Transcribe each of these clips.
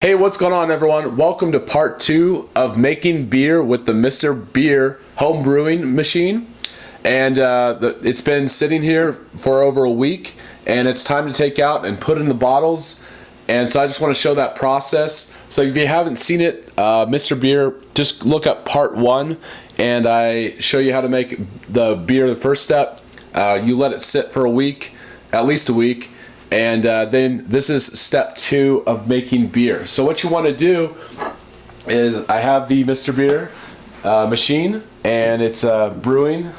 Hey, what's going on, everyone? Welcome to part 2 of making beer with the Mr. Beer home brewing machine. And it's been sitting here for over a week, and it's time to take out and put in the bottles. And so I just want to show that process. So if you haven't seen it, Mr. Beer, just look up part 1, and I show you how to make the beer. The first step, you let it sit for a week, at least a week. And then this is step 2 of making beer. So what you want to do is, I have the Mr. Beer machine, and it's brewing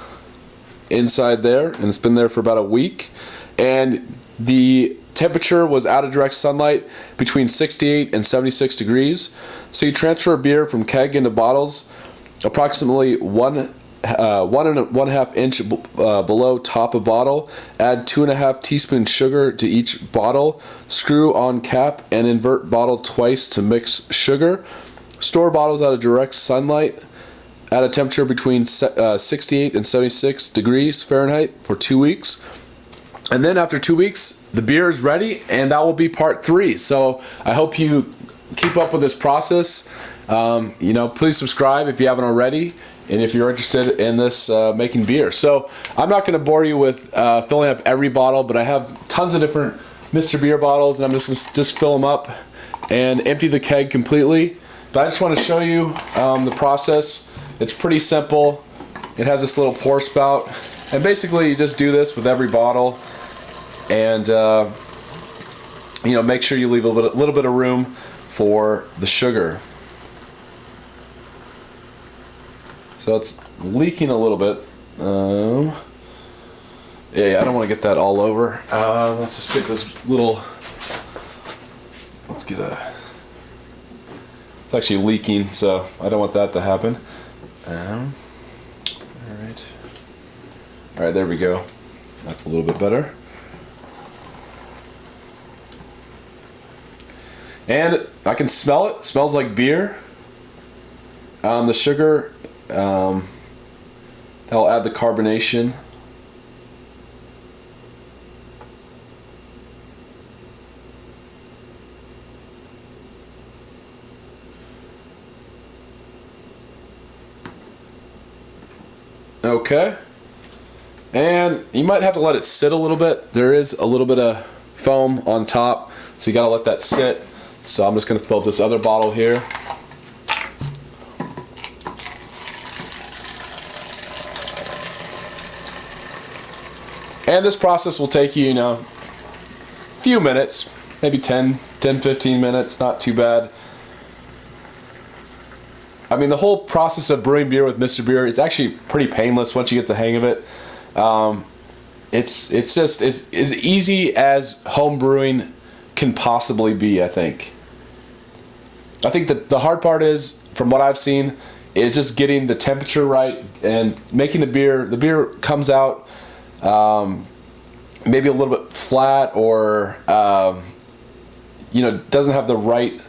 inside there, and it's been there for about a week. And the temperature was out of direct sunlight between 68 and 76 degrees. So you transfer beer from keg into bottles approximately 1.5 inch below top of bottle. Add 2.5 teaspoons sugar to each bottle. Screw on cap and invert bottle twice to mix sugar. Store bottles out of direct sunlight at a temperature between 68 and 76 degrees Fahrenheit for 2 weeks. And then after 2 weeks, the beer is ready, and that will be part 3. So I hope you keep up with this process. Please subscribe if you haven't already, and if you're interested in this making beer. So I'm not going to bore you with filling up every bottle, but I have tons of different Mr. Beer bottles, and I'm just going to fill them up and empty the keg completely. But I just want to show you the process. It's pretty simple. It has this little pour spout, and basically you just do this with every bottle, and make sure you leave a little bit of room for the sugar. So it's leaking a little bit. I don't want to get that all over. Let's just get this little. It's actually leaking, so I don't want that to happen. All right, there we go. That's a little bit better. And I can smell it. It smells like beer. The sugar. That'll add the carbonation. Okay. And you might have to let it sit a little bit. There is a little bit of foam on top, so you gotta let that sit. So I'm just gonna fill up this other bottle here. And this process will take you, a few minutes, maybe 10-15 minutes, not too bad. I mean, the whole process of brewing beer with Mr. Beer is actually pretty painless once you get the hang of it. It's just as easy as home brewing can possibly be, I think. I think that the hard part is, from what I've seen, is just getting the temperature right and making the beer. The beer comes out maybe a little bit flat, or doesn't have the right.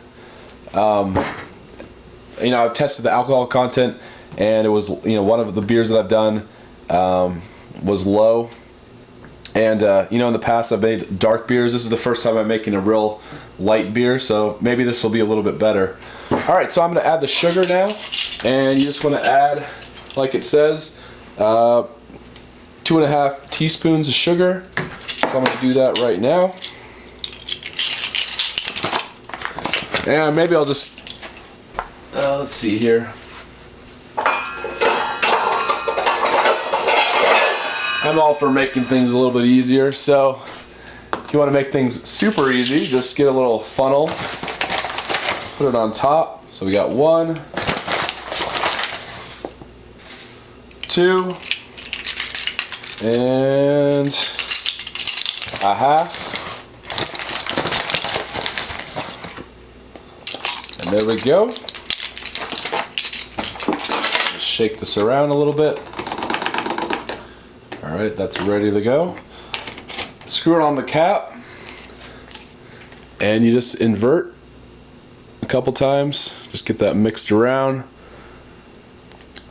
I've tested the alcohol content, and it was one of the beers that I've done was low. And in the past I've made dark beers. This is the first time I'm making a real light beer, so maybe this will be a little bit better. All right, so I'm going to add the sugar now, and you just want to add, like it says, 2.5 teaspoons of sugar. So I'm going to do that right now. And maybe I'll just, let's see here. I'm all for making things a little bit easier. So if you want to make things super easy, just get a little funnel, put it on top. So we got 1, 2, and a half. And there we go. Just shake this around a little bit. All right, that's ready to go. Screw it on the cap, and you just invert a couple times. Just get that mixed around.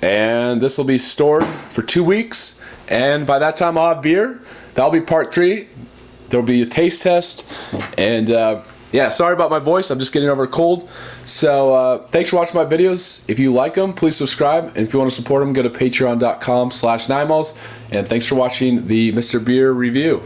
And this will be stored for 2 weeks, and by that time I'll have beer. That'll be part 3. There'll be a taste test, and Yeah, sorry about my voice. I'm just getting over a cold. So thanks for watching my videos. If you like them, please subscribe. And if you want to support them, go to patreon.com/Nymals. And thanks for watching the Mr. Beer review.